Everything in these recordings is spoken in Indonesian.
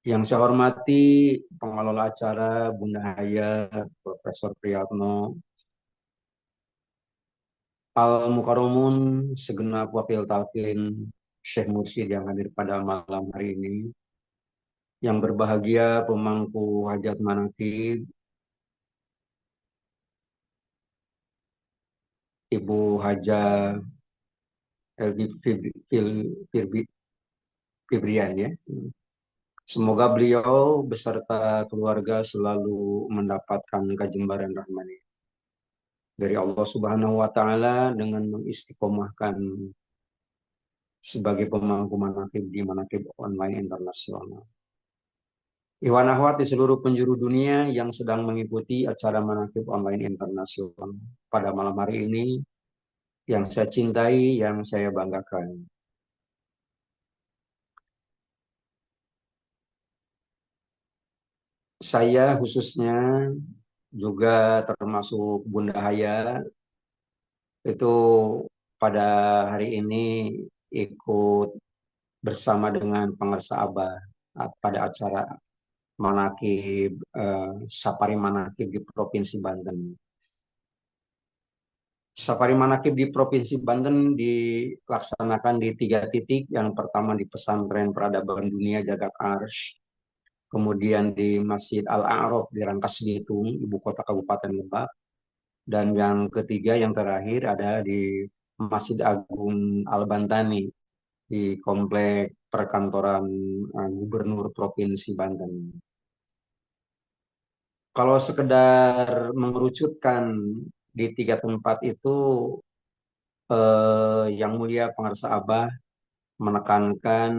Yang saya hormati pengelola acara Bunda Haya, Profesor Priyatno, Al Mukarramun, segenap wakil talqin Syekh Mursyid yang hadir pada malam hari ini, yang berbahagia pemangku hajat manaqib, Ibu Haja Elvi Fibrian ya. Semoga beliau beserta keluarga selalu mendapatkan kajembaran rahmani dari Allah Subhanahu wa taala dengan mengistiqomahkan sebagai pemangku manaqib di manaqib online internasional. Iwan Ahwat di seluruh penjuru dunia yang sedang mengikuti acara manaqib online internasional pada malam hari ini, yang saya cintai, yang saya banggakan. Saya khususnya juga termasuk Bunda Haya itu pada hari ini ikut bersama dengan Pengarsa Abah pada acara Manakib Safari Manakib di Provinsi Banten. Safari Manakib di Provinsi Banten dilaksanakan di 3 titik. Yang pertama di Pesantren Peradaban Dunia Jagat Arsh, kemudian di Masjid Al-A'raf di Rangkas Bitung, ibu kota Kabupaten Lebak, dan yang ketiga yang terakhir ada di Masjid Agung Al-Bantani di Komplek Perkantoran Gubernur Provinsi Banten. Kalau sekedar mengerucutkan di 3 tempat itu, yang mulia Pengarsa Abah menekankan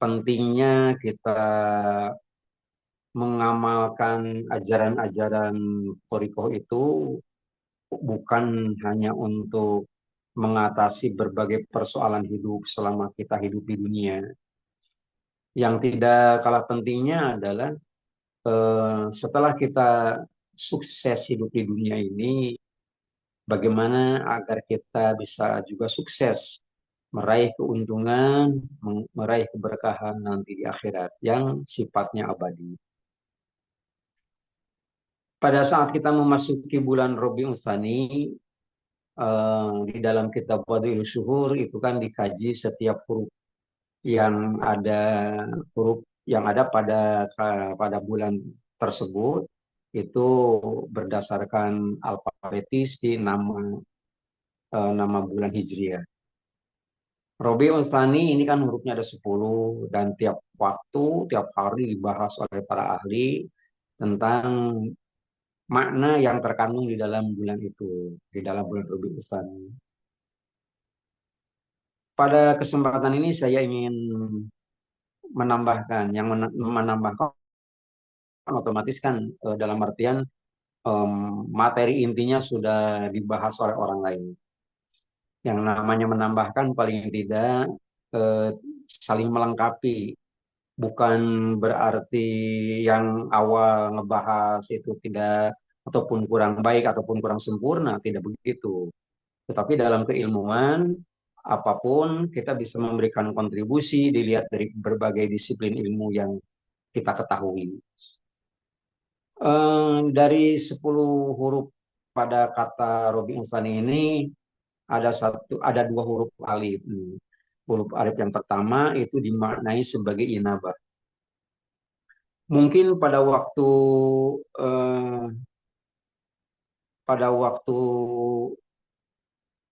pentingnya kita mengamalkan ajaran-ajaran Thorikoh itu bukan hanya untuk mengatasi berbagai persoalan hidup selama kita hidup di dunia. Yang tidak kalah pentingnya adalah setelah kita sukses hidup di dunia ini, bagaimana agar kita bisa juga sukses meraih keuntungan, meraih keberkahan nanti di akhirat yang sifatnya abadi. Pada saat kita memasuki bulan Rabiul Tsani, di dalam kitab Wadul Syuhur itu kan dikaji setiap huruf yang ada huruf yang ada pada bulan tersebut itu berdasarkan alfabetis di nama bulan Hijriah. Rabiul Tsani ini kan hurufnya ada 10 dan tiap waktu, tiap hari dibahas oleh para ahli tentang makna yang terkandung di dalam bulan itu, di dalam bulan Rabiul Tsani. Pada kesempatan ini saya ingin menambahkan otomatis kan dalam artian materi intinya sudah dibahas oleh orang lain. Yang namanya menambahkan paling tidak eh, saling melengkapi, bukan berarti yang awal ngebahas itu tidak ataupun kurang baik ataupun kurang sempurna, tidak begitu. Tetapi dalam keilmuan apapun kita bisa memberikan kontribusi dilihat dari berbagai disiplin ilmu yang kita ketahui. Dari 10 huruf pada kata Robi Insani ini ada dua huruf alif. Huruf alif yang pertama itu dimaknai sebagai inabah. Mungkin eh, pada waktu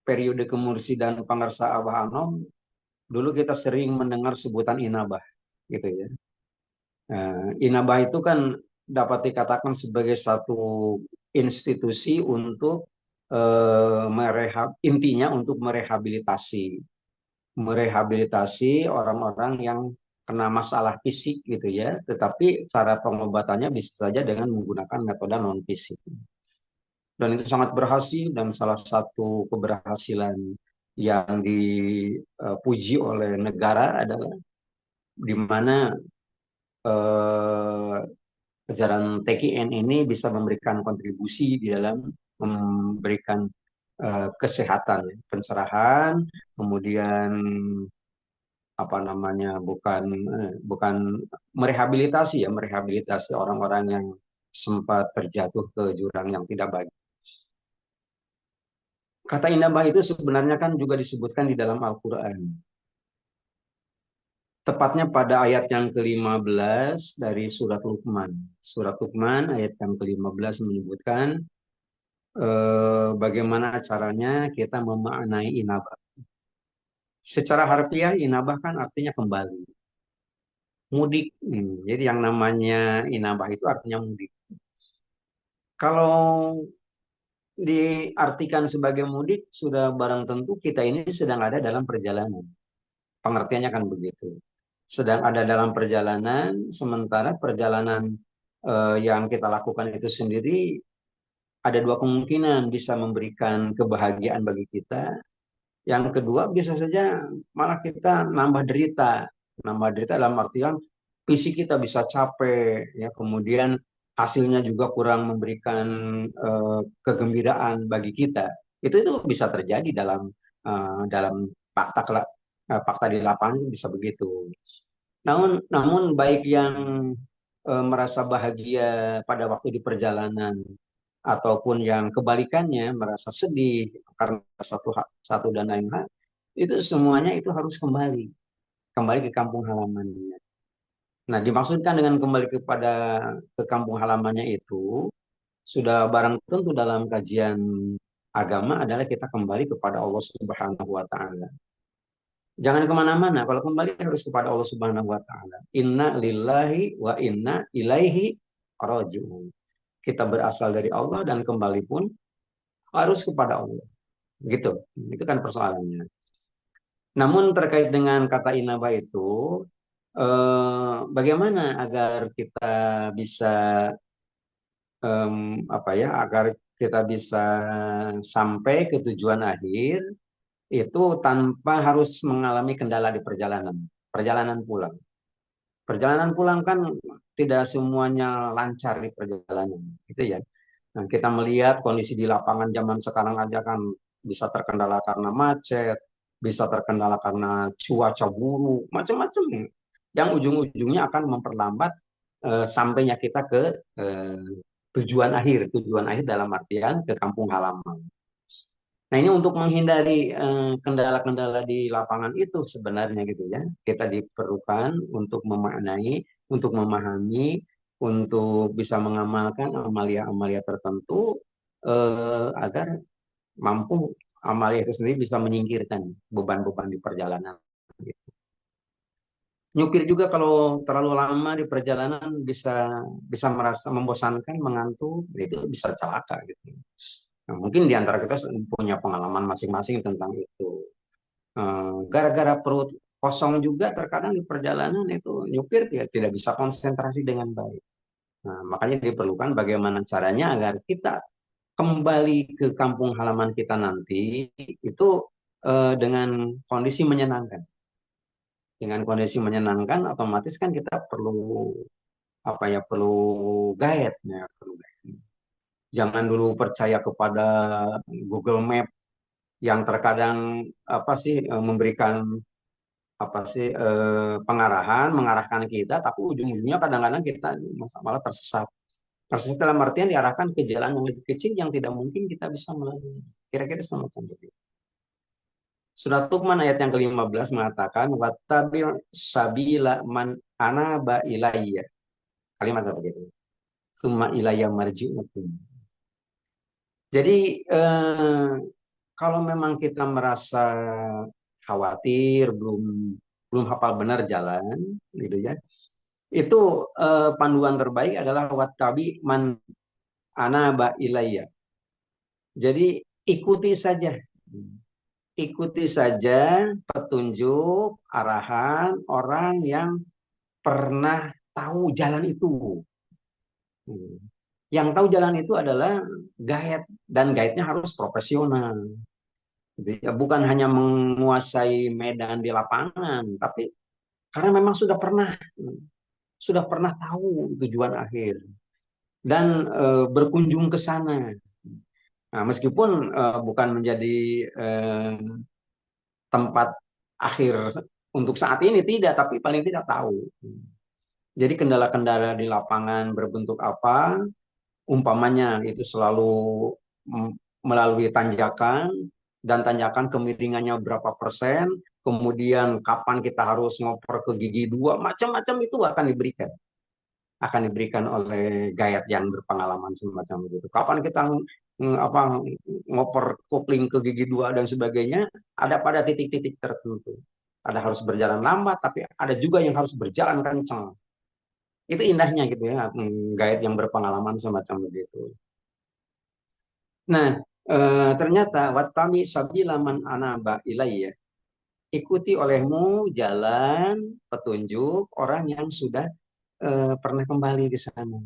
periode kemursidan Pangarsa Abah Anom, dulu kita sering mendengar sebutan inabah, gitu ya. Inabah itu kan dapat dikatakan sebagai satu institusi untuk intinya untuk merehabilitasi orang-orang yang kena masalah fisik gitu ya, tetapi cara pengobatannya bisa saja dengan menggunakan metode non fisik. Dan itu sangat berhasil dan salah satu keberhasilan yang dipuji oleh negara adalah di mana eh, ajaran TKN ini bisa memberikan kontribusi di dalam memberikan kesehatan, pencerahan, kemudian apa namanya, bukan merehabilitasi ya, merehabilitasi orang-orang yang sempat terjatuh ke jurang yang tidak baik. Kata inabah itu sebenarnya kan juga disebutkan di dalam Al-Quran. Tepatnya pada ayat yang ke-15 dari surat Luqman. Surat Luqman ayat yang ke-15 menyebutkan bagaimana caranya kita memaknai inabah. Secara harfiah inabah kan artinya kembali, mudik. Jadi yang namanya inabah itu artinya mudik. Kalau diartikan sebagai mudik, sudah barang tentu kita ini sedang ada dalam perjalanan. Pengertiannya kan begitu. Sedang ada dalam perjalanan, sementara perjalanan yang kita lakukan itu sendiri ada dua kemungkinan, bisa memberikan kebahagiaan bagi kita. Yang kedua, bisa saja malah kita nambah derita. Nambah derita dalam artian fisik kita bisa capek, ya, kemudian hasilnya juga kurang memberikan kegembiraan bagi kita. Itu bisa terjadi dalam fakta di lapangan bisa begitu. Namun baik yang merasa bahagia pada waktu di perjalanan ataupun yang kebalikannya merasa sedih karena satu dan lain hal, itu semuanya itu harus kembali ke kampung halamannya. Nah, dimaksudkan dengan kembali ke kampung halamannya itu sudah barang tentu dalam kajian agama adalah kita kembali kepada Allah Subhanahu wa Ta'ala. Jangan kemana-mana. Kalau kembali harus kepada Allah Subhanahu wa Ta'ala. Inna lillahi wa inna ilaihi raji'un. Kita berasal dari Allah dan kembali pun harus kepada Allah. Gitu. Itu kan persoalannya. Namun terkait dengan kata inabah itu, bagaimana agar kita bisa apa ya, agar kita bisa sampai ke tujuan akhir itu tanpa harus mengalami kendala di perjalanan pulang. Perjalanan pulang kan tidak semuanya lancar di perjalanan, gitu ya. Nah, kita melihat kondisi di lapangan zaman sekarang aja kan bisa terkendala karena macet, bisa terkendala karena cuaca buruk, macam-macam. Yang ujung-ujungnya akan memperlambat sampainya kita ke eh, tujuan akhir dalam artian ke kampung halaman. Nah, ini untuk menghindari kendala-kendala di lapangan itu sebenarnya gitu ya. Kita diperlukan untuk memaknai, untuk memahami, untuk bisa mengamalkan amalia-amalia tertentu agar mampu amalia itu sendiri bisa menyingkirkan beban-beban di perjalanan. Gitu. Nyupir juga kalau terlalu lama di perjalanan bisa bisa merasa membosankan, mengantuk, itu bisa celaka gitu. Nah, mungkin di antara kita punya pengalaman masing-masing tentang itu. Gara-gara perut kosong juga terkadang di perjalanan itu nyupir ya tidak bisa konsentrasi dengan baik. Nah, makanya diperlukan bagaimana caranya agar kita kembali ke kampung halaman kita nanti itu dengan kondisi menyenangkan. Dengan kondisi menyenangkan, otomatis kan kita perlu apa ya, perlu guide, ya, perlu guide. Jangan dulu percaya kepada Google Map yang terkadang apa sih memberikan apa sih pengarahan, mengarahkan kita, tapi ujung-ujungnya kadang-kadang kita malah tersesat. Tersesat dalam artian diarahkan ke jalan yang lebih kecil yang tidak mungkin kita bisa melalui. Kira-kira semacam itu. Surat Luqman ayat yang ke-15 mengatakan, wattabi sabila man anaba ilayya. Kalimat apa gitu? Summa ilayya marji'ukum. Jadi kalau memang kita merasa khawatir, belum hafal benar jalan, gitu ya. Itu panduan terbaik adalah wattabi man anaba ilayya. Jadi ikuti saja. Ikuti saja petunjuk arahan orang yang pernah tahu jalan itu. Yang tahu jalan itu adalah guide dan guide-nya harus profesional. Gitu ya. Bukan hanya menguasai medan di lapangan, tapi karena memang sudah pernah tahu tujuan akhir dan berkunjung ke sana. Nah, meskipun bukan menjadi tempat akhir Untuk saat ini tidak, tapi paling tidak tahu. Jadi kendala-kendala di lapangan berbentuk apa, umpamanya itu selalu melalui tanjakan, dan tanjakan kemiringannya berapa persen, kemudian kapan kita harus ngoper ke gigi dua, macam-macam itu akan diberikan oleh guide yang berpengalaman semacam itu. Kapan kita ngoper kopling ke gigi dua dan sebagainya, ada pada titik-titik tertentu. Ada harus berjalan lambat, tapi ada juga yang harus berjalan kencang. Itu indahnya gitu ya, guide yang berpengalaman semacam begitu. Nah, ternyata wattami sabila man anaba ilayya. Ikuti olehmu jalan petunjuk orang yang sudah pernah kembali ke sana.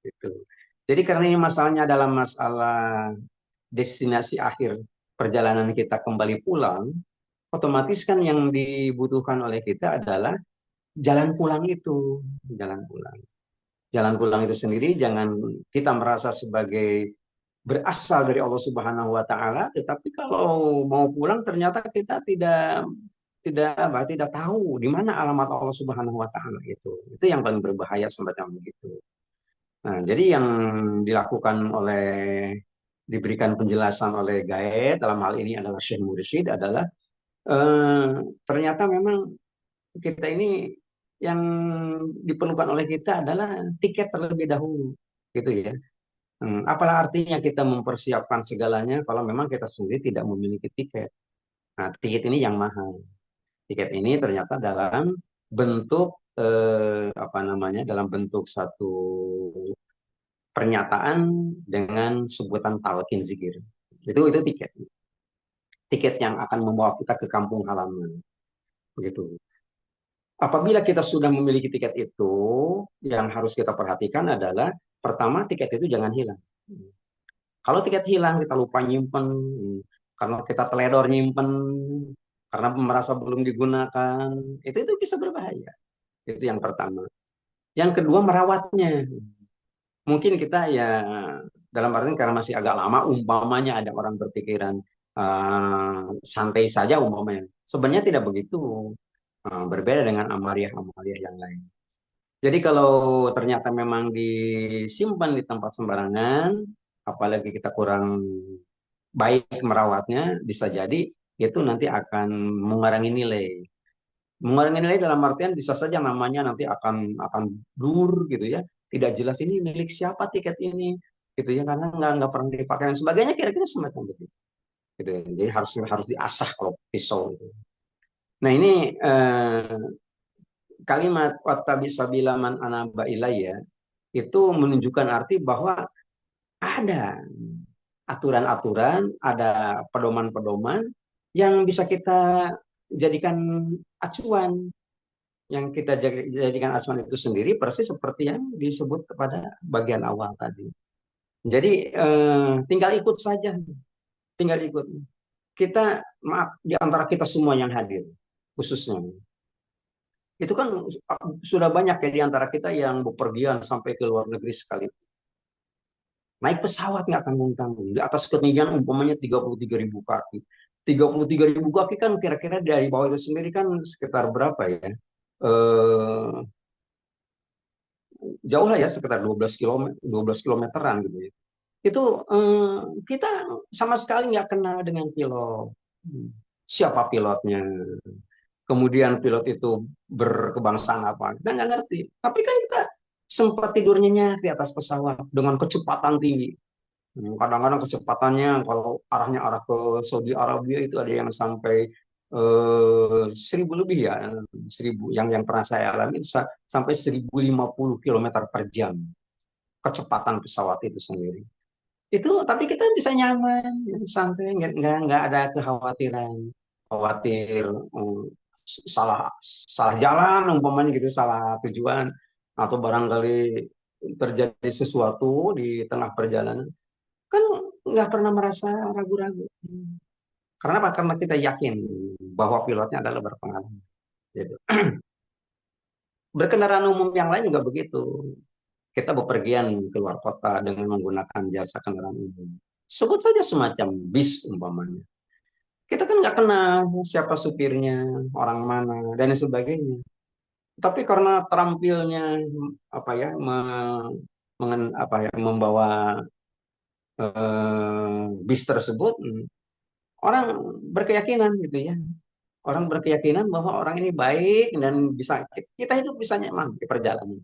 Gitu. Jadi karena ini masalahnya dalam masalah destinasi akhir perjalanan kita kembali pulang, otomatis kan yang dibutuhkan oleh kita adalah jalan pulang itu, jalan pulang. Jalan pulang itu sendiri jangan kita merasa sebagai berasal dari Allah Subhanahu wa taala, tetapi kalau mau pulang ternyata kita tidak tahu di mana alamat Allah Subhanahu wa taala itu. Itu yang paling berbahaya semacam begitu. Nah, jadi yang dilakukan diberikan penjelasan oleh Gaet dalam hal ini adalah Syekh Mursyid adalah eh, ternyata memang kita ini yang diperlukan oleh kita adalah tiket terlebih dahulu, gitu ya. Apalah artinya kita mempersiapkan segalanya kalau memang kita sendiri tidak memiliki tiket. Nah, tiket ini yang mahal. Tiket ini ternyata dalam bentuk apa namanya? Dalam bentuk satu pernyataan dengan sebutan talqin zikir. Itu tiket. Tiket yang akan membawa kita ke kampung halaman. Begitu. Apabila kita sudah memiliki tiket itu, yang harus kita perhatikan adalah pertama tiket itu jangan hilang. Kalau tiket hilang, kita lupa nyimpen, karena kita teledor nyimpen, karena merasa belum digunakan, itu bisa berbahaya. Itu yang pertama. Yang kedua, merawatnya. Mungkin kita ya dalam artian karena masih agak lama, umpamanya ada orang berpikiran santai saja umpamanya. Sebenarnya tidak begitu. Berbeda dengan amaliah-amaliah yang lain. Jadi kalau ternyata memang disimpan di tempat sembarangan, apalagi kita kurang baik merawatnya, bisa jadi itu nanti akan mengurangi nilai. Mengurangi nilai dalam artian bisa saja namanya nanti akan blur gitu ya, tidak jelas ini milik siapa tiket ini, gitu ya, karena nggak pernah dipakai dan sebagainya, kira-kira semacam begitu. Gitu. Jadi harus harus diasah kalau pisau itu. Nah ini kalimat wattabisabila man anaba ilayya itu menunjukkan arti bahwa ada aturan-aturan, ada pedoman-pedoman yang bisa kita jadikan acuan. Yang kita jadikan acuan itu sendiri persis seperti yang disebut pada bagian awal tadi. Jadi tinggal ikut saja, tinggal ikut. Kita maaf di antara kita semua yang hadir, khususnya itu kan sudah banyak ya di antara kita yang bepergian sampai ke luar negeri sekali. Naik pesawat nggak akan tanggung. Di atas ketinggian umpamanya 33.000 kaki. 33.000 kaki kan kira-kira dari bawah itu sendiri kan sekitar berapa ya? Eh, Jauh lah ya, sekitar 12 kilometeran gitu ya. Itu kita sama sekali nggak kenal dengan pilot. Siapa pilotnya? Kemudian pilot itu berkebangsaan apa? Kita nggak ngerti. Tapi kan kita sempat tidur nyenyak di atas pesawat dengan kecepatan tinggi. Kadang-kadang kecepatannya kalau arahnya arah ke Saudi Arabia itu ada yang sampai 1.000 lebih ya, 1.000 yang pernah saya alami itu sampai 1.050 kilometer per jam kecepatan pesawat itu sendiri. Itu tapi kita bisa nyaman, santai, nggak ada kekhawatiran, khawatir salah salah jalan umpamanya gitu, salah tujuan atau barangkali terjadi sesuatu di tengah perjalanan kan nggak pernah merasa ragu-ragu. Karena apa? Karena kita yakin bahwa pilotnya adalah berpengalaman. Gitu. Berkendaraan umum yang lain juga begitu. Kita bepergian keluar kota dengan menggunakan jasa kendaraan umum. Sebut saja semacam bis umpamanya. Kita kan nggak kenal siapa supirnya, orang mana, dan lain sebagainya. Tapi karena terampilnya apa ya, apa ya, membawa bis tersebut, orang berkeyakinan gitu ya. Orang berkeyakinan bahwa orang ini baik dan bisa kita hidup bisa nyaman di perjalanan.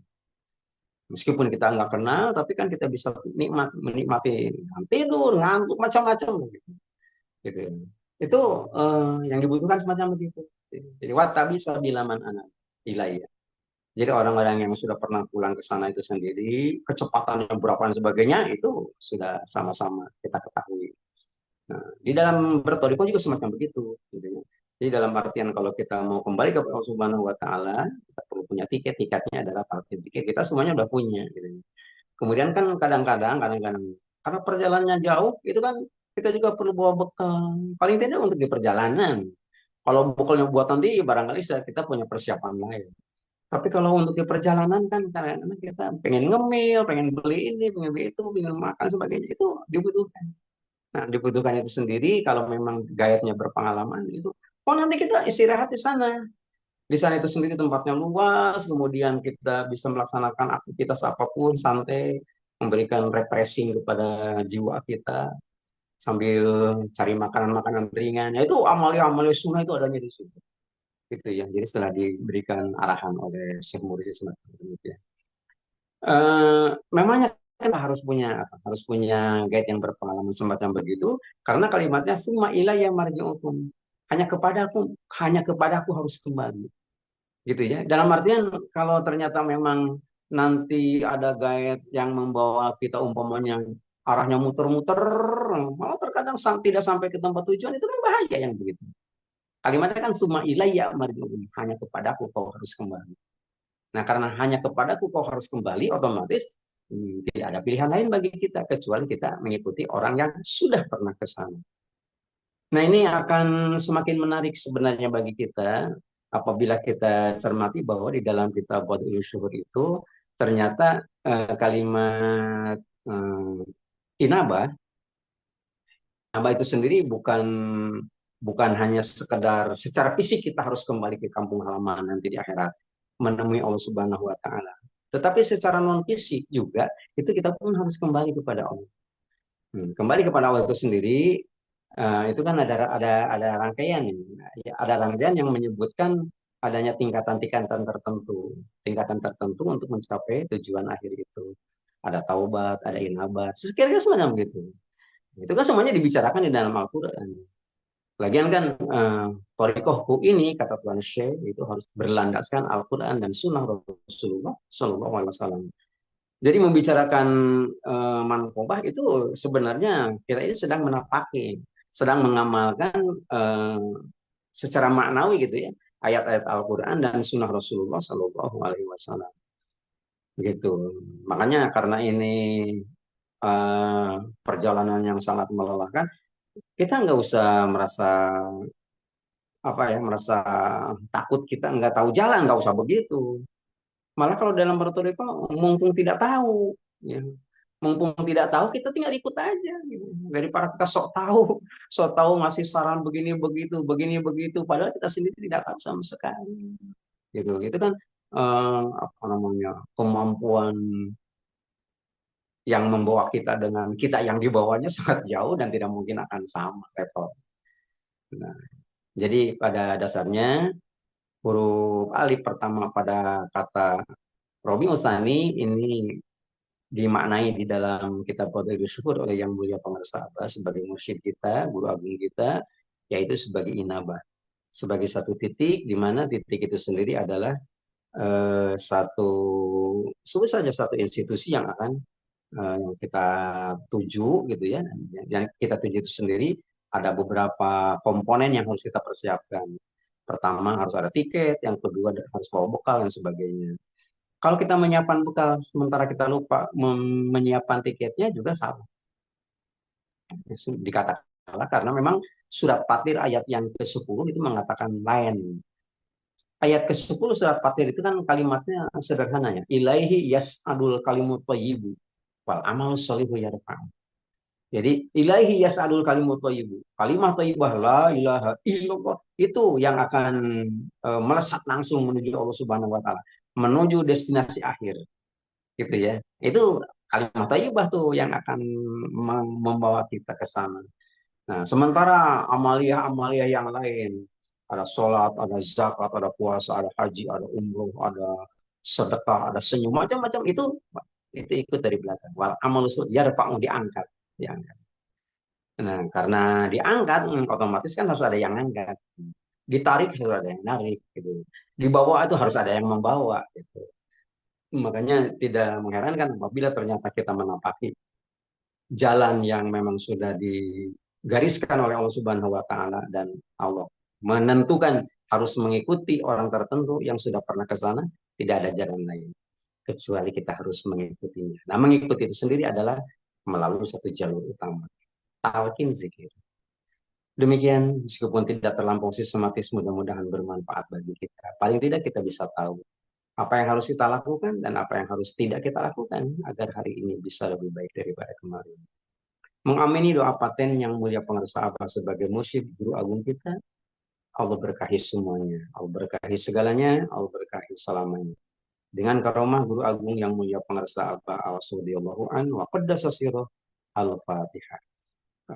Meskipun kita nggak kenal, tapi kan kita bisa menikmati tidur, ngantuk, macam-macam gitu. Gitu ya. Itu yang dibutuhkan semacam begitu. Jadi wata bisa bilaman anak ilaiya. Jadi orang-orang yang sudah pernah pulang ke sana itu sendiri, kecepatannya berapa dan sebagainya itu sudah sama-sama kita ketahui. Nah, di dalam bertoriko juga semacam begitu, gitu ya. Jadi dalam artian kalau kita mau kembali ke Allah Subhanahu Wa Taala, kita perlu punya tiket. Tiketnya adalah parkir tiket. Kita semuanya udah punya, gitu ya. Kemudian kan kadang-kadang karena perjalanannya jauh, itu kan kita juga perlu bawa bekal. Paling tidak untuk di perjalanan. Kalau bekalnya buat nanti, barangkali kita punya persiapan lain. Tapi kalau untuk di perjalanan kan kadang-kadang kita pengen ngemil, pengen beli ini, pengen beli itu, pengen makan sebagainya itu dibutuhkan. Nah, dibutuhkan itu sendiri kalau memang guide-nya berpengalaman itu. Oh, nanti kita istirahat di sana. Di sana itu sendiri tempatnya luas, kemudian kita bisa melaksanakan aktivitas apapun santai, memberikan refreshing kepada jiwa kita sambil cari makanan-makanan ringan. Ya, itu amalia-amalia sunnah itu adanya di situ. Gitu ya. Jadi setelah diberikan arahan oleh Syekh Murisi semacam itu ya. Memangnya kan harus punya guide yang berpengalaman semacam begitu karena kalimatnya summa ilayya marji'ukum, hanya kepadaku harus kembali gitu ya, dalam artian kalau ternyata memang nanti ada guide yang membawa kita umpamanya arahnya muter-muter malah terkadang tidak sampai ke tempat tujuan, itu kan bahaya yang begitu. Kalimatnya kan summa ilayya marji'ukum, hanya kepadaku kau harus kembali. Nah, karena hanya kepadaku kau harus kembali, otomatis tidak ada pilihan lain bagi kita kecuali kita mengikuti orang yang sudah pernah ke sana. Nah, ini akan semakin menarik sebenarnya bagi kita apabila kita cermati bahwa di dalam kitab Bada'iul Syuhur itu ternyata kalimat inabah, inabah itu sendiri bukan hanya sekedar secara fisik kita harus kembali ke kampung halaman nanti di akhirat menemui Allah Subhanahu wa taala. Tetapi secara non fisik juga itu kita pun harus kembali kepada Allah. Kembali kepada Allah itu sendiri itu kan ada rangkaian ini. Ya, ada rangkaian yang menyebutkan adanya tingkatan-tingkatan tertentu, tingkatan tertentu untuk mencapai tujuan akhir itu. Ada taubat, ada inabat, sekiranya semacam begitu. Itu kan semuanya dibicarakan di dalam Al-Quran. Lagian kan torikohku ini kata Tuhan Syekh itu harus berlandaskan Al-Quran dan Sunnah Rasulullah Shallallahu Alaihi Wasallam. Jadi membicarakan manqobah itu sebenarnya kita ini sedang menapaki, sedang mengamalkan secara maknawi gitu ya ayat-ayat Al-Quran dan Sunnah Rasulullah Shallallahu Alaihi Wasallam. Gitu. Makanya karena ini perjalanan yang sangat melelahkan, kita nggak usah merasa apa ya, merasa takut kita nggak tahu jalan, nggak usah begitu. Malah kalau dalam bertoriko, mumpung tidak tahu, ya, mumpung tidak tahu kita tinggal ikut aja. Gitu. Daripada kita sok tahu ngasih saran begini begitu, padahal kita sendiri tidak tahu sama sekali. Gitu, itu kan apa namanya kemampuan yang membawa kita dengan kita yang dibawanya sangat jauh dan tidak mungkin akan sama level. Nah, jadi pada dasarnya huruf alif pertama pada kata Robi Usani ini dimaknai di dalam kitab Fadhilus Syukur oleh Yang Mulia Pengarsa Abbas sebagai mursyid kita, guru agung kita, yaitu sebagai inabah. Sebagai satu titik, di mana titik itu sendiri adalah satu, sebut saja satu institusi yang akan yang kita tuju gitu ya. Yang kita tuju itu sendiri ada beberapa komponen yang harus kita persiapkan. Pertama harus ada tiket, yang kedua harus bawa bekal dan sebagainya. Kalau kita menyiapkan bekal sementara kita lupa menyiapkan tiketnya juga salah. Dikatakan salah karena memang surat Fatir ayat yang ke-10 itu mengatakan lain. Ayat ke-10 surat Fatir itu kan kalimatnya sederhana ya. Ilaihi yas'adul kalimut thayyibu wal amal sholihu yarfa'u. Jadi ilahi yas'adul kalimut thayyibu. Kalimah thayyibah la ilaha illallah itu yang akan melesat langsung menuju Allah Subhanahu wa taala, menuju destinasi akhir gitu ya. Itu kalimat thayyibah tuh yang akan membawa kita ke sana. Nah, sementara amalia-amalia yang lain, ada sholat, ada zakat, ada puasa, ada haji, ada umroh, ada sedekah, ada senyum, macam-macam itu ikut dari belakang. Wal amal yarfa'u diangkat, diangkat. Nah, karena diangkat, otomatis kan harus ada yang angkat. Ditarik harus ada yang narik, gitu. Dibawa itu harus ada yang membawa, gitu. Makanya tidak mengherankan apabila ternyata kita menapaki jalan yang memang sudah digariskan oleh Allah Subhanahu wa taala dan Allah menentukan harus mengikuti orang tertentu yang sudah pernah ke sana, tidak ada jalan lain kecuali kita harus mengikutinya. Nah, mengikuti itu sendiri adalah melalui satu jalur utama, talqin zikir. Demikian, meskipun tidak terlampau sistematis, mudah-mudahan bermanfaat bagi kita. Paling tidak kita bisa tahu apa yang harus kita lakukan dan apa yang harus tidak kita lakukan agar hari ini bisa lebih baik daripada kemarin. Mengamini doa paten yang mulia pengarsa Abah sebagai musyib guru agung kita. Allah berkahi semuanya. Allah berkahi segalanya. Allah berkahi selamanya. Dengan karomah guru agung yang mulia pengarsa Abah al-Sudiyallahu an wa qaddasa sirah al-Fatihah.